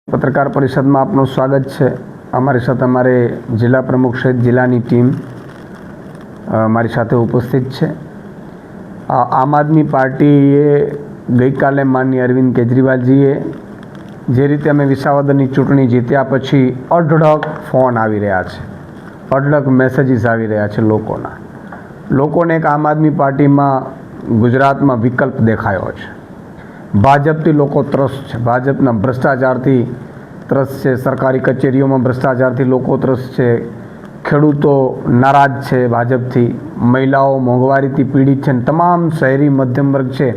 पत्रकार परिषद में आपનું स्वागत है। हमारे साथ हमारे जिला प्रमुख सहित जिलानी टीम हमारी साथ उपस्थित है। आम आदमी पार्टीए गई काले माननीय अरविंद केजरीवालजीए जे रीते अमे विसावदરની ચૂંટણી જીત્યા પછી અઢળક ફોન આવી રહ્યા છે, અઢળક મેસેજીસ આવી રહ્યા છે લોકોને એક આમ આદમી પાર્ટીમાં ગુજરાતમાં વિકલ્પ દેખાયો છે। ભાજપથી લોકો ત્રસ્ત છે, ભાજપના ભ્રષ્ટાચારથી ત્રસ્ત છે, સરકારી કચેરીઓમાં ભ્રષ્ટાચારથી લોકો ત્રસ્ત છે, ખેડૂતો નારાજ છે ભાજપથી, મહિલાઓ મોંઘવારીથી પીડિત છે, તમામ શહેરી મધ્યમ વર્ગ છે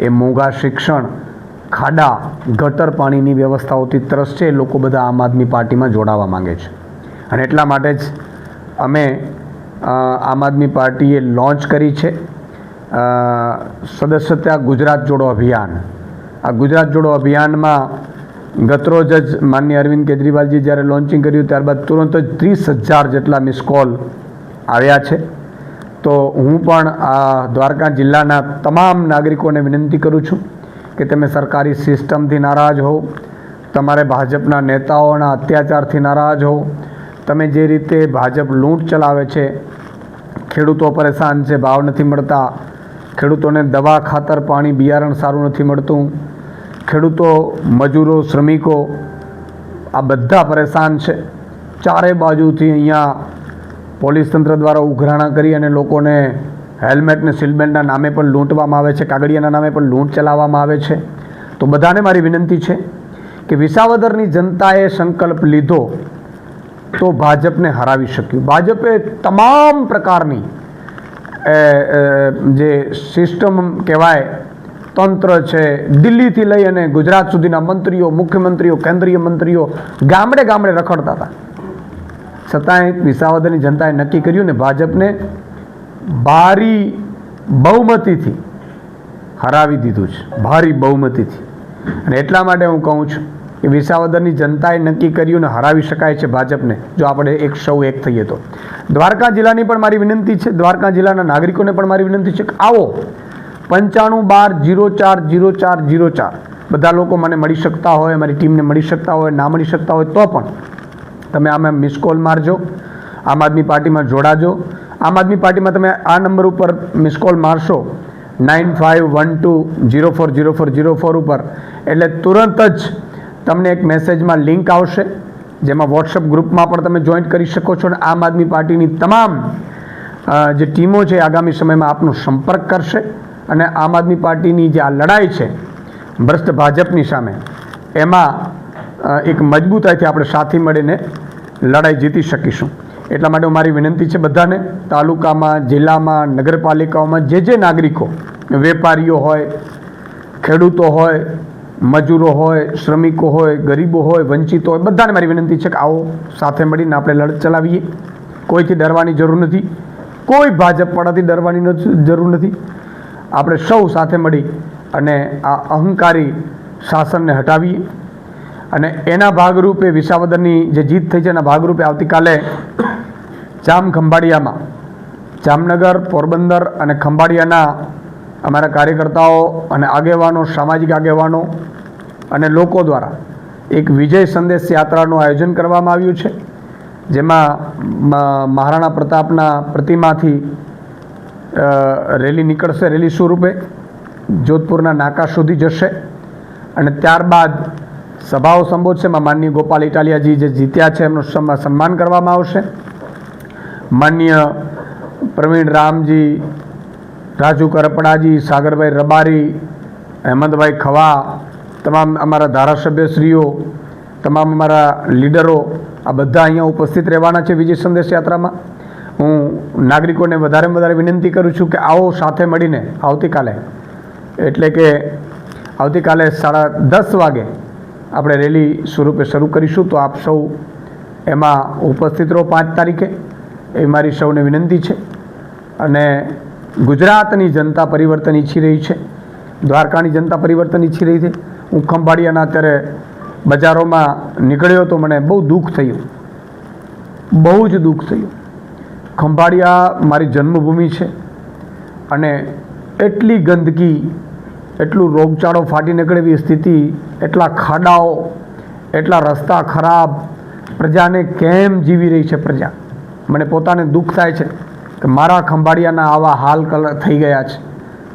એ મોંઘા શિક્ષણ, ખાડા, ગટર પાણીની વ્યવસ્થાઓથી ત્રસ્ત છે। લોકો બધા આમ આદમી પાર્ટીમાં જોડાવા માંગે છે અને એટલા માટે જ અમે આમ આદમી પાર્ટીએ લોન્ચ કરી છે સદસ્યતા ગુજરાત જોડો અભિયાન। આ ગુજરાત જોડો અભિયાનમાં ગતરોજ જ માનનીય અરવિંદ કેજરીવાલજી જ્યારે લોન્ચિંગ કર્યું ત્યારબાદ તુરંત જ 30,000 જેટલા મિસ કોલ આવ્યા છે। તો હું પણ આ દ્વારકા જિલ્લાના તમામ નાગરિકોને વિનંતી કરું છું કે તમે સરકારી સિસ્ટમથી નારાજ હો, તમારે ભાજપના નેતાઓના અત્યાચારથી નારાજ હો, તમે જે રીતે ભાજપ લૂંટ ચલાવે છે, ખેડૂતો પરેશાન છે, ભાવ નથી મળતા, ખેડૂતોને દવા, ખાતર, પાણી, બિયારણ સારું નથી મળતું, ખેડૂતો, મજૂરો, શ્રમિકો આ બધા પરેશાન છે। ચારે બાજુથી અહીંયા પોલીસ તંત્ર દ્વારા ઉઘરાણા કરી અને લોકોને હેલ્મેટ ને સીલબેન્ડના નામે પણ લૂંટવામાં આવે છે, કાગળિયાના નામે પણ લૂંટ ચલાવવામાં આવે છે। તો બધાને મારી વિનંતી છે કે વિસાવદરની જનતાએ સંકલ્પ લીધો તો ભાજપને હરાવી શક્યું। ભાજપે તમામ પ્રકારની જે સિસ્ટમ કહેવાય તંત્ર છે, દિલ્હીથી લઈ અને ગુજરાત સુધીના મંત્રીઓ, મુખ્યમંત્રીઓ, કેન્દ્રીય મંત્રીઓ ગામડે ગામડે રખડતા હતા, છતાંય વિસાવદરની જનતાએ નક્કી કર્યું ને ભાજપને ભારી બહુમતીથી હરાવી દીધું છે, ભારી બહુમતીથી। અને એટલા માટે હું કહું છું કે વિસાવદરની જનતાએ નક્કી કર્યું ને હરાવી શકાય છે ભાજપને જો આપણે સૌ એક થઈએ તો। દ્વારકા જિલ્લાની પણ મારી વિનંતી છે, દ્વારકા જિલ્લાના નાગરિકોને પણ મારી વિનંતી છે કે આવો 9512040404 બધા લોકો મને મળી શકતા હોય, મારી ટીમને મળી શકતા હોય, ના મળી શકતા હોય તો પણ તમે આમાં મિસ કોલ મારજો, આમ આદમી પાર્ટીમાં જોડાજો। આમ આદમી પાર્ટીમાં તમે આ નંબર ઉપર મિસ કોલ મારશો 9512040404 ઉપર એટલે તુરંત જ તમને એક મેસેજમાં લિંક આવશે જેમાં વોટ્સઅપ ગ્રુપમાં પણ તમે જોઈન્ટ કરી શકો છો અને આમ આદમી પાર્ટીની તમામ જે ટીમો છે આગામી સમયમાં આપનો સંપર્ક કરશે અને આમ આદમી પાર્ટીની જે આ લડાઈ છે ભ્રષ્ટ ભાજપની સામે એમાં એક મજબૂતાઈથી આપણે સાથે મળીને લડાઈ જીતી શકીશું। એટલા માટે મારી વિનંતી છે બધાને, તાલુકામાં, જિલ્લામાં, નગરપાલિકાઓમાં જે નાગરિકો, વેપારીઓ હોય, ખેડૂતો હોય, મજૂરો હોય, શ્રમિકો હોય, ગરીબો હોય, વંચિતો હોય, બધાને મારી વિનંતી છે કે આવો સાથે મળીને આપણે લડત ચલાવીએ। કોઈથી ડરવાની જરૂર નથી, કોઈ ભાજપવાળાથી ડરવાની જરૂર નથી। આપણે સૌ સાથે મળી અને આ અહંકારી શાસનને હટાવીએ અને એના ભાગરૂપે વિસાવદરની જે જીત થઈ છે એના ભાગરૂપે આવતીકાલે ખંભાળિયામાં, જામનગર, પોરબંદર અને ખંભાળિયાના અમારા કાર્યકર્તાઓ અને આગેવાનો, સામાજિક આગેવાનો અને લોકો દ્વારા એક વિજય સંદેશ યાત્રાનું આયોજન કરવામાં આવ્યું છે જેમાં મહારાણા પ્રતાપના પ્રતિમાથી રેલી નીકળશે, રેલી સ્વરૂપે જોધપુરના નાકા સુધી જશે અને ત્યારબાદ સભાઓ સંબોધશે। માનનીય ગોપાલ ઇટાલિયાજી જે જીત્યા છે એમનું સન્માન કરવામાં આવશે। માનનીય પ્રવીણ રામજી, રાજુ કરપડાજી, સાગરભાઈ રબારી, હેમંતભાઈ ખવા, તમામ અમારા ધારાસભ્યશ્રીઓ, તમામ અમારા લીડરો આ બધા અહીંયા ઉપસ્થિત રહેવાના છે વિજય સંદેશ યાત્રામાં। હું નાગરિકોને વધારેમાં વધારે વિનંતી કરું છું કે આવો સાથે મળીને આવતીકાલે એટલે કે આવતીકાલે 10:30 વાગે આપણે રેલી સ્વરૂપે શરૂ કરીશું। તો આપ સૌ એમાં ઉપસ્થિત રહો 5 તારીખે એ મારી સૌને વિનંતી છે। અને ગુજરાતની જનતા પરિવર્તન ઈચ્છી રહી છે, દ્વારકાની જનતા પરિવર્તન ઈચ્છી રહી છે। હું ખંભાળિયાના અત્યારે બજારોમાં નીકળ્યો તો મને બહુ દુઃખ થયું, બહુ જ દુઃખ થયું। ખંભાળિયા મારી જન્મભૂમિ છે અને એટલી ગંદકી, એટલું રોગચાળો ફાટી નીકળે એવી સ્થિતિ, એટલા ખાડાઓ, એટલા રસ્તા ખરાબ, પ્રજાને કેમ જીવી રહી છે પ્રજા. મને પોતાને દુઃખ થાય છે કે મારા ખંભાળિયાના આવા હાલ થઈ ગયા છે.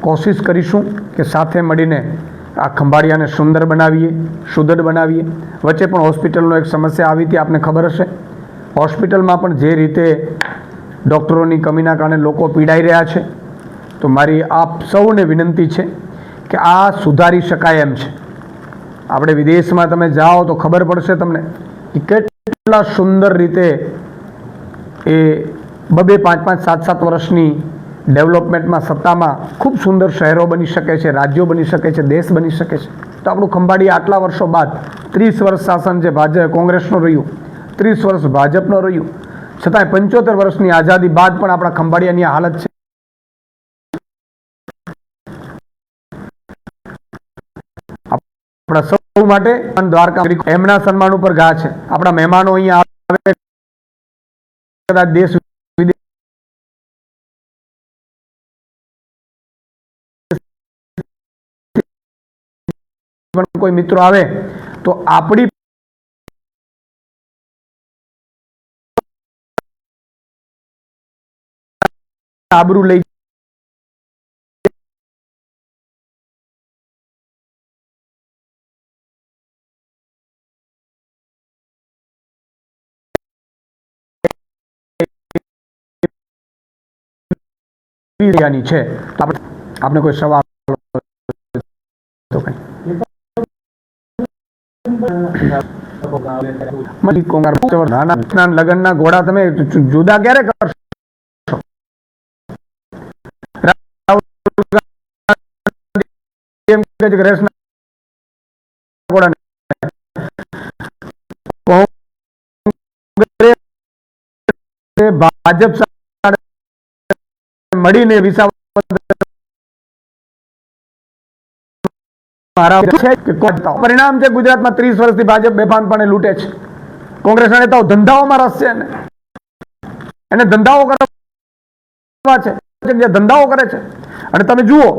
કોશિશ કરીશું કે સાથે મળીને આ ખંભાળિયાને સુંદર બનાવીએ, સુદૃઢ બનાવીએ. વચ્ચે પણ હોસ્પિટલનો એક સમસ્યા આવી હતી, આપને ખબર હશે. હોસ્પિટલમાં પણ જે રીતે ડૉક્ટરોની કમીના કારણે લોકો પીડાઈ રહ્યા છે, તો મારી આપ સૌને વિનંતી છે કે આ સુધારી શકાય એમ છે. આપણે વિદેશમાં તમે જાઓ તો ખબર પડશે તમને કે કેટલા સુંદર રીતે એ 2-2, 5-5, 7-7 વર્ષની ડેવલપમેન્ટમાં સત્તામાં ખૂબ સુંદર શહેરો બની શકે છે, રાજ્યો બની શકે છે, દેશ બની શકે છે. તો આપણું ખંભાળિયા આટલા વર્ષો બાદ 30 વર્ષ શાસન જે કોંગ્રેસનું રહ્યું, 30 વર્ષ ભાજપનું રહ્યું, છતાંય 75 વર્ષની આઝાદી બાદ પણ આપણા ખંભાળિયાની હાલત છે. આપણા સૌ માટે દ્વારકા એમના સન્માન ઉપર ગા છે. આપણા મહેમાનો અહીંયા આવે, કદાચ દેશ પણ કોઈ મિત્રો આવે તો આપણી આબરૂ લઈ છે. આપણે કોઈ સવાલ તો કઈ લગ્નના ઘોડા તમે જુદા ક્યારે કરશો? ભાજપ મળીને પરિણામ છે ગુજરાતમાં 30 વર્ષથી ભાજપ બેફાનપણે લૂંટે છે. કોંગ્રેસના નેતાઓ ધંધાઓમાં રસ છે, એને ધંધાઓ કરવા છે, જે ધંધાઓ કરે છે. અને તમે જુઓ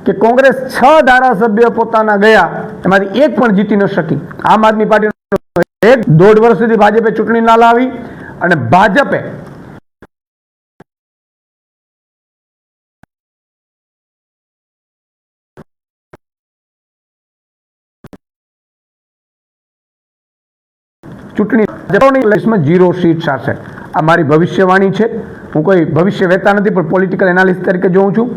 કે કોંગ્રેસ 6 ધારાસભ્ય પોતાના ગયા, એમાંથી એક પણ જીતી ન શકી. આમ આદમી પાર્ટી 1.5 વર્ષ સુધી ભાજપે ચૂંટણી ના લાવી અને ભાજપે ચૂંટણી લેશમાં 0 સીટ સાથે. આ મારી ભવિષ્યવાણી છે. હું કોઈ ભવિષ્ય વેતા નથી, પણ પોલિટિકલ એનાલિસ્ટ તરીકે જોઉં છું.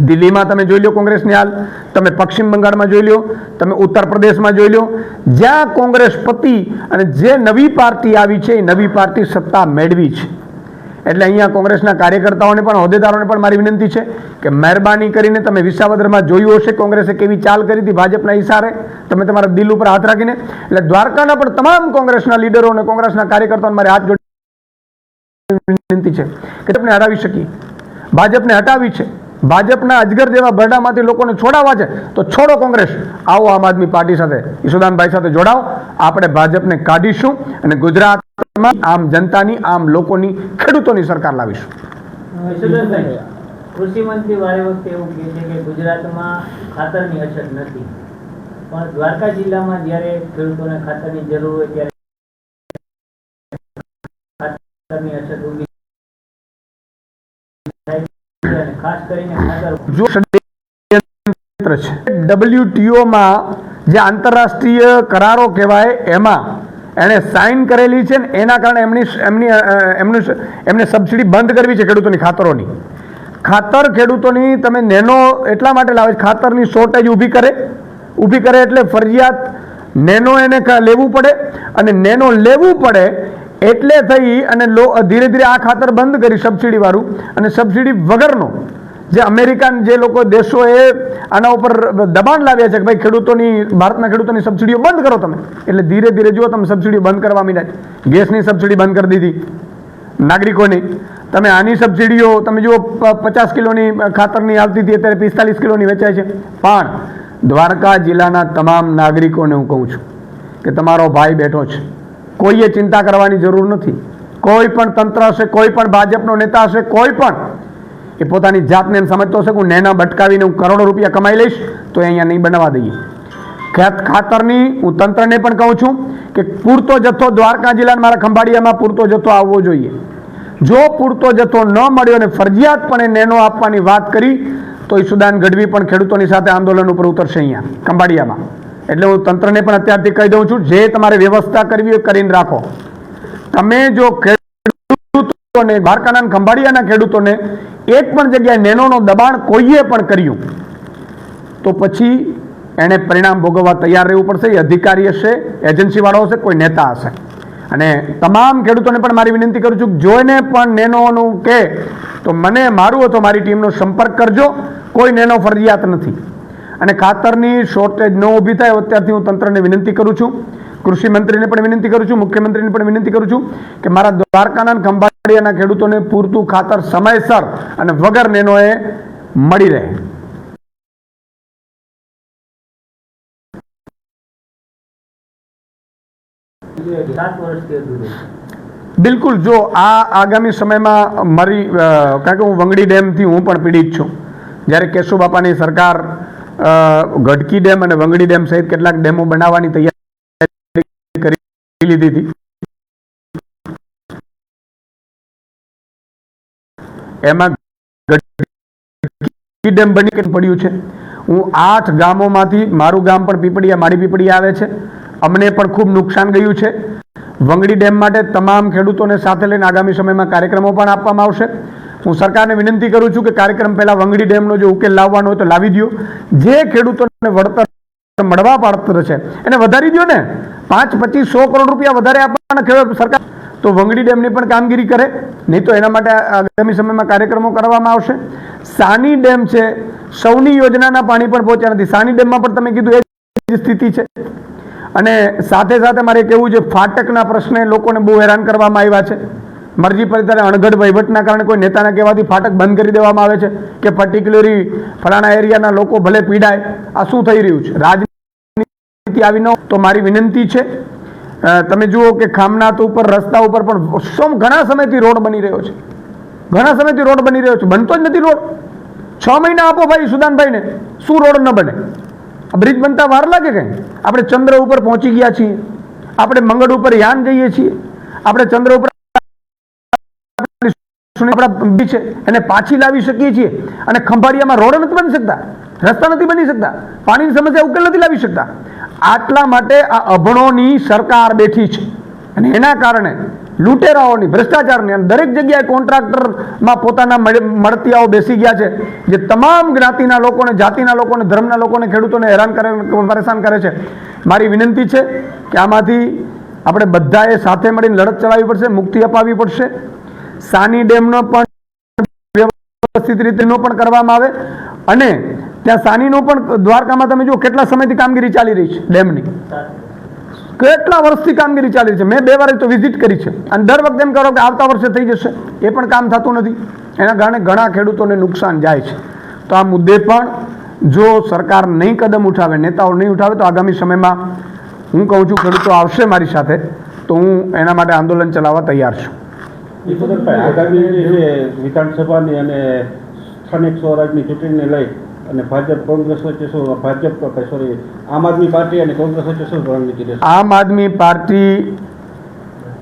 દિલ્હીમાં તમે જોઈ લો કોંગ્રેસની હાલ, તમે પશ્ચિમ બંગાળમાં જોઈ લો, તમે ઉત્તર પ્રદેશમાં જોઈ લો, જ્યાં કોંગ્રેસ પતી અને જે નવી પાર્ટી આવી છે એ નવી પાર્ટી સત્તા મેળવી છે. એટલે અહીંયા કોંગ્રેસના કાર્યકર્તાઓને પણ, હોદ્દેદારોને પણ મારી વિનંતી છે કે મહેરબાની કરીને તમે વિસાવદરમાં જોયું હશે કોંગ્રેસે કેવી ચાલ કરી હતી ભાજપના ઇશારે, તમે તમારા દિલ ઉપર હાથ રાખીને. એટલે દ્વારકાના પણ તમામ કોંગ્રેસના લીડરો અને કોંગ્રેસના કાર્યકર્તાઓને મારે હાથ જોડી વિનંતી છે કે તમને હરાવી શકીએ. ભાજપને હટાવી છે, ભાજપના અજગર જેવા બરડામાંથી લોકોને છોડાવવા છે તો છોડો કોંગ્રેસ, આવો આમ આદમી પાર્ટી સાથે, ઈશુદાનભાઈ સાથે જોડાઓ. આપણે ભાજપને કાઢીશું અને ગુજરાતમાં આમ જનતાની, આમ લોકોની, ખેડૂતોની સરકાર લાવીશું. કૃષિ મંત્રી વારે વખતે એવું કહે છે કે ગુજરાતમાં ખાતરની અછત નથી, પણ દ્વારકા જિલ્લામાં જ્યારે ખેડૂતોને ખાતરની જરૂર હોય ત્યારે ખાતરની અછત ઊભી થાય છે. અને ખાસ કરીને WTO માં જે આંતરરાષ્ટ્રીય કરારો કહેવાય એમાં એણે સાઇન કરેલી છે ને એના કારણે એમને સબસિડી બંધ કરવી છે ખેડૂતોની, ખાતરોની. ખાતર ખેડૂતોની તમે નેનો એટલા માટે લાવે, ખાતરની શોર્ટેજ ઊભી કરે એટલે ફરજિયાત નેનો એને લેવું પડે, અને નેનો લેવું પડે એટલે થઈ અને ધીરે ધીરે આ ખાતર બંધ કરી સબસિડી વાળું, અને સબસિડી વગરનો જે અમેરિકન જે લોકો દેશોએ આના ઉપર દબાણ લાવ્યા છે કે ભાઈ ખેડૂતોની, ભારતના ખેડૂતોની સબસિડીઓ બંધ કરો તમે, એટલે ધીરે ધીરે જુઓ તમે સબસિડીઓ બંધ કરવા માંડ્યા. ગેસની સબસિડી બંધ કરી દીધી નાગરિકોની. તમે આની સબસિડીઓ તમે જુઓ 50 કિલોની ખાતરની આવતી હતી, અત્યારે 45 કિલોની વેચાય છે. પણ દ્વારકા જિલ્લાના તમામ નાગરિકોને હું કહું છું કે તમારો ભાઈ બેઠો છે, કોઈએ ચિંતા કરવાની જરૂર નથી. કોઈ પણ તંત્ર હશે, કોઈ પણ ભાજપનો નેતા હશે, કોઈ પણ એ પોતાની જાતને એમ સમજતો હશે કે હું નેના બટકાવીને હું કરોડો રૂપિયા કમાઈ લઈશ, તો એ અહીંયા નહીં બનાવવા દઈએ. ખાતરની હું તંત્રને પણ કહું છું કે પૂરતો જથ્થો દ્વારકા જિલ્લાના મારા ખંભાળિયામાં પૂરતો જથ્થો આવવો જોઈએ. જો પૂરતો જથ્થો ન મળ્યો અને ફરજિયાતપણે નેનો આપવાની વાત કરી તો ઈશુદાન ગઢવી પણ ખેડૂતોની સાથે આંદોલન ઉપર ઉતરશે અહીંયા ખંભાળિયામાં. એટલે હું તંત્રને પણ અત્યારથી કહી દઉં છું, જે તમારે વ્યવસ્થા કરવી હોય કરીને રાખો. તમે જો ખેડૂતોને, દ્વારકાના ખંભાળિયાના ખેડૂતોને એક પણ જગ્યાએ નેનોનો દબાણ કોઈએ પણ કર્યું તો પછી એણે પરિણામ ભોગવવા તૈયાર રહેવું પડશે. એ અધિકારી હશે, એજન્સીવાળો હશે, કોઈ નેતા હશે. અને તમામ ખેડૂતોને પણ મારી વિનંતી કરું છું, જોઈને પણ નેનોનું કે તો મને મારું અથવા મારી ટીમનો સંપર્ક કરજો. કોઈ નેનો ફરજિયાત નથી. અને ખાતરની શોર્ટેજ ન ઊભી થાય અત્યારથી હું તંત્રને વિનંતી કરું છું, કૃષિ મંત્રીને પણ વિનંતી કરું છું, મુખ્યમંત્રીને પણ વિનંતી કરું છું કે મારા દ્વારકાના ખંભાળિયાના ખેડૂતોને પૂરતું ખાતર સમયસર અને વગર નેનોએ મળી રહે. બિલકુલ. જો આ આગામી સમયમાં મારી, કારણ કે હું વંગડી ડેમથી હું પણ પીડિત છું. જ્યારે કેશુબાપાની સરકાર ગઢકી ડેમ અને વંગડી ડેમ સહિત કેટલાક ડેમો બનાવવાની તૈયારી કરી લીધી હતી. એમાં ગઢકી ડેમ બની પડ્યું છે. હું 8 ગામોમાંથી, મારું ગામ પણ પીપળિયા, માડી પીપળિયા આવે છે, અમને પણ ખૂબ નુકસાન ગયું છે. વંગડી ડેમ માટે તમામ ખેડૂતોને સાથે લઈને આગામી સમયમાં કાર્યક્રમો પણ આપવામાં આવશે. હું સરકારને વિનંતી કરું છું કે કાર્યક્રમ પહેલા વંગડી ડેમનો જો ઉકેલ લાવવાનો હોય તો લાવી દો. જે ખેડૂતોને વળતર મળવા પાત્ર છે એને વધારી દો ને. 5, 25, 100 કરોડ રૂપિયા વધારે આપવાના ખેડૂત સરકાર તો વંગડી ડેમની પણ કામગીરી કરે. નહીં તો એના માટે આગામી સમયમાં કાર્યક્રમો કરવામાં આવશે. સાની ડેમ છે, સૌની યોજનાના પાણી પણ પહોંચ્યા નથી. સાની ડેમમાં પણ તમે કીધું એ જ સ્થિતિ છે. અને સાથે સાથે મારે કહેવું છે, ફાટકના પ્રશ્ને લોકોને બહુ હેરાન કરવામાં આવ્યા છે. મરજી પરિતારે અણઘડ વહીવટના કારણે કોઈ નેતાના કહેવાથી ફાટક બંધ કરી દેવામાં આવે છે કે પર્ટિક્યુલરી ફલાણા એરિયાના લોકો ભલે પીડાય. આ શું થઈ રહ્યું છે? રાજનીતિ આવી ન. તો મારી વિનંતી છે, તમે જુઓ કે ખામનાથ ઉપર, રસ્તા ઉપર પણ ઘણા સમયથી રોડ બની રહ્યો છે. ઘણા સમયથી રોડ બની રહ્યો છે, બનતો જ નથી રોડ. 6 મહિના આપો ભાઈ સુદાનભાઈને, શું રોડ ન બને? બ્રિજ બનતા વાર લાગે કઈ? આપણે ચંદ્ર ઉપર પહોંચી ગયા છીએ, આપણે મંગળ ઉપર યાન જઈએ છીએ, આપણે ચંદ્ર ઉપર છે એને પાછી લાવી શકીએ છીએ. અને ખંભાળિયામાં રોડ નથી બની શકતા, રસ્તા નથી બની શકતા, પાણીની સમસ્યા ઉકેલ નથી લાવી શકતા. આટલા માટે આ અભણોની સરકાર બેઠી છે. અને એના કારણે લૂંટેરાઓની, ભ્રષ્ટાચારની, અને દરેક જગ્યાએ કોન્ટ્રાક્ટરમાં પોતાના મળતિયાઓ બેસી ગયા છે, જે તમામ જ્ઞાતિના લોકોને, જાતિના લોકોને, ધર્મના લોકોને, ખેડૂતોને હેરાન કરે, પરેશાન કરે છે. મારી વિનંતી છે કે આમાંથી આપણે બધાએ સાથે મળીને લડત ચલાવવી પડશે, મુક્તિ અપાવવી પડશે. સાની ડેમનો પણ વ્યવસ્થિત રીતે પણ કરવામાં આવે. અને ત્યાં સાનીનો પણ દ્વારકામાં તમે જુઓ કેટલા સમયથી કામગીરી ચાલી રહી છે. ડેમની કેટલા વર્ષથી કામગીરી ચાલી રહી છે. મેં 2 વાર તો વિઝિટ કરી છે. અને દર વખતે એમ કરો કે આવતા વર્ષે થઈ જશે, એ પણ કામ થતું નથી. એના કારણે ઘણા ખેડૂતોને નુકસાન જાય છે. તો આ મુદ્દે પણ જો સરકાર નહીં કદમ ઉઠાવે, નેતાઓ નહીં ઉઠાવે, તો આગામી સમયમાં હું કહું છું ખેડૂતો આવશે મારી સાથે, તો હું એના માટે આંદોલન ચલાવવા તૈયાર છું. આગામી વિધાનસભાની અને સ્થાનિક સ્વરાજની ચૂંટણીને લઈ અને ભાજપ કોંગ્રેસ વચ્ચે શું, આમ આદમી પાર્ટી અને કોંગ્રેસ વચ્ચે શું રણનીતિ રહેશે? આમ આદમી પાર્ટી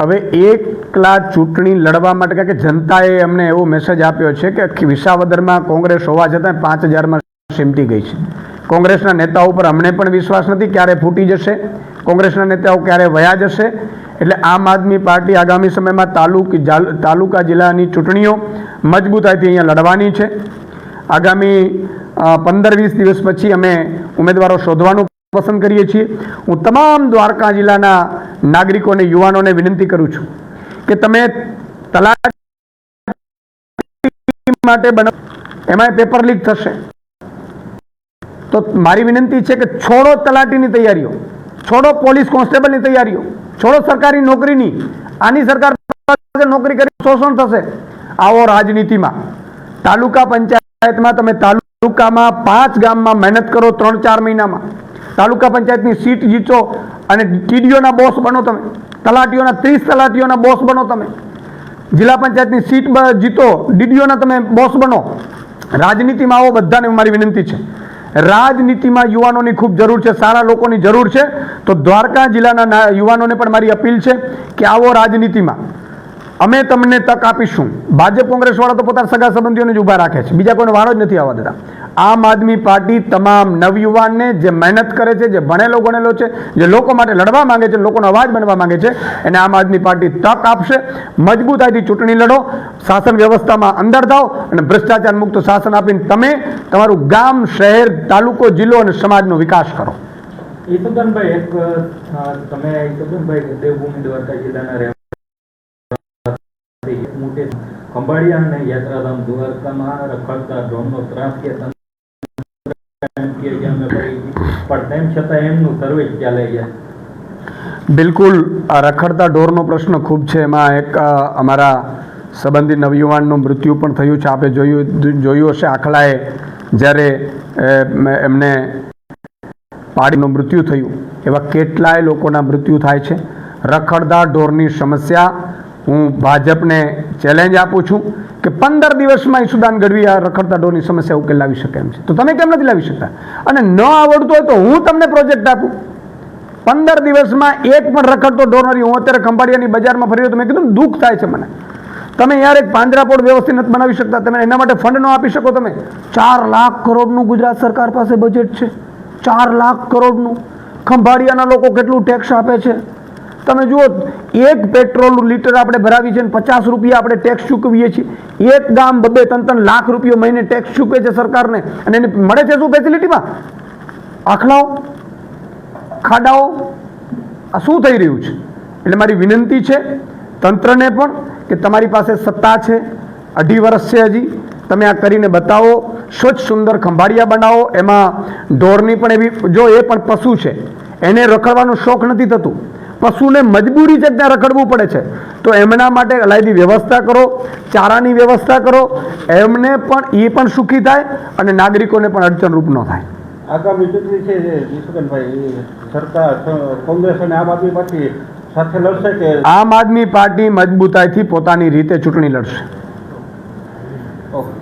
હવે એકલા ચૂંટણી લડવા માટે, કારણ કે જનતાએ અમને એવો મેસેજ આપ્યો છે કે વિસાવદરમાં કોંગ્રેસ હોવા છતાં 5000માં સિમટી ગઈ છે. કોંગ્રેસના નેતાઓ ઉપર અમને પણ વિશ્વાસ નથી ક્યારે ફૂટી જશે, કોંગ્રેસના નેતાઓ ક્યારે વયા જશે. એટલે આમ આદમી પાર્ટી આગામી સમયમાં તાલુકા જિલ્લાની ચૂંટણીઓ મજબૂતાઈથી અહીંયા લડવાની છે. આગામી 15-20 દિવસ પછી અમે ઉમેદવારો શોધવાનું પસંદ કરીએ છીએ. હું તમામ દ્વારકા જિલ્લાના નાગરિકોને, યુવાનોને વિનંતી કરું છું કે તમે તલાટી માટે બનાવો, એમાં પેપર લીક થશે. તો મારી વિનંતી છે કે છોડો તલાટીની તૈયારીઓ, છોડો પોલીસ કોન્સ્ટેબલની તૈયારીઓ, છોડો સરકારી નોકરીની. આની સરકાર નોકરી કરી શોષણ થશે. આવો રાજનીતિમાં. તાલુકા પંચાયતમાં તમે તાલુકામાં 5 ગામમાં મહેનત કરો 3-4 મહિનામાં, તાલુકા પંચાયતની સીટ જીતો અને ટીડીઓના બોસ બનો તમે, તલાટીઓના 30 તલાટીઓના બોસ બનો તમે, જિલ્લા પંચાયતની સીટ જીતો, ડીડીઓના તમે બોસ બનો. રાજનીતિમાં આવો, બધાને મારી વિનંતી છે. રાજનીતિમાં યુવાનોની ખૂબ જરૂર છે, સારા લોકોની જરૂર છે. તો દ્વારકા જિલ્લાના યુવાનોને પણ મારી અપીલ છે કે આવો રાજનીતિમાં, અમે તમને તક આપીશું. ભાજપ કોંગ્રેસ વાળા તો પોતાના સગા સંબંધીઓને જ ઊભા રાખે છે, બીજા કોઈને વાળો જ નથી આવવા દેતા. આમ આદમી પાર્ટી તમામ નવયુવાનને જે મહેનત કરે છે, જે ભણેલો ગણેલો છે, જે લોકો માટે લડવા માંગે છે, લોકોનો અવાજ બનવા માંગે છે, એને આમ આદમી પાર્ટી તક આપશે. મજબૂતાઈથી ચૂંટણી લડો, શાસન વ્યવસ્થામાં અંદર થાઓ અને ભ્રષ્ટાચાર મુક્ત શાસન આપીને તમે તમારું ગામ, શહેર, તાલુકો, જિલ્લો અને સમાજનો વિકાસ કરો. ઈસુદાનભાઈ, એક તમે ઈસુદાનભાઈ દેવભૂમિ દ્વારકા જિલ્લાના મોટે ખંભાળિયા અને યાત્રાધામ દ્વારકામાં રખડતા ડ્રોનનો ત્રાસ કે પણ તેમ છતાં એમનું સર્વે ચાલે છે. બિલકુલ, આ રખડતા ઢોરનો પ્રશ્ન ખૂબ છે. એમાં એક અમારા સંબંધી નવયુવાનનું મૃત્યુ પણ થયું છે. આપણે જોયું હશે આખલાએ જ્યારે એમને પાડીનું મૃત્યુ થયું. એવા કેટલાય લોકોના મૃત્યુ થાય છે. રખડતા ઢોરની સમસ્યા હું ભાજપને ચેલેન્જ આપું છું કે 15 દિવસમાં ઈસુદાન ગઢવી આ રખડતા ઢોરની સમસ્યા ઉકેલ લાવી શકે એમ છે. તો તમે કેમ નથી લાવી શકતા? અને ન આવડતું હોય તો હું તમને પ્રોજેક્ટ આપું. 15 દિવસમાં એક પણ રખડતો ઢોર નથી. હું અત્યારે ખંભાળિયાની બજારમાં ફરી રહ્યો, તમે કીધું દુઃખ થાય છે મને. તમે યાર એક પાંજરાપોળ વ્યવસ્થિત નથી બનાવી શકતા, તમે એના માટે ફંડ ન આપી શકો. તમે 4 લાખ કરોડનું ગુજરાત સરકાર પાસે બજેટ છે, 4 લાખ કરોડનું. ખંભાળિયાના લોકો કેટલું ટેક્સ આપે છે તમે જુઓ. એક પેટ્રોલ લીટર આપણે ભરાવી છે, 50 રૂપિયા આપણે ટેક્સ ચૂકવીએ છીએ. એક ગામ 2-3 લાખ રૂપિયા મહિને ટેક્સ ચૂકવે છે સરકારને, અને એને મળે છે શું ફેસિલિટીમાં? આખલાઓ, ખાડાઓ. આ શું થઈ રહ્યું છે? એટલે મારી વિનંતી છે તંત્રને પણ કે તમારી પાસે સત્તા છે, 2.5 વર્ષ છે હજી, તમે આ કરીને બતાવો. સ્વચ્છ સુંદર ખંભાળિયા બનાવો. એમાં ઢોરની પણ એવી, જો એ પણ પશુ છે, એને રખડવાનો શોખ નથી થતું, પશુને મજબૂરી છે ત્યાં રખડવું પડે છે, તો એમના માટે અલાયદી વ્યવસ્થા કરો, ચારાની વ્યવસ્થા કરો. એમને પણ, એ પણ સુખી થાય અને નાગરિકોને પણ અડચણરૂપ ન થાય. આગામી ચૂંટણી છે ઈસુદાનભાઈ, સરકાર કોંગ્રેસ અને આમ આદમી પાર્ટી સાથે લડશે કે? આમ આદમી પાર્ટી મજબૂતાઈથી પોતાની રીતે ચૂંટણી લડશે. ઓકે.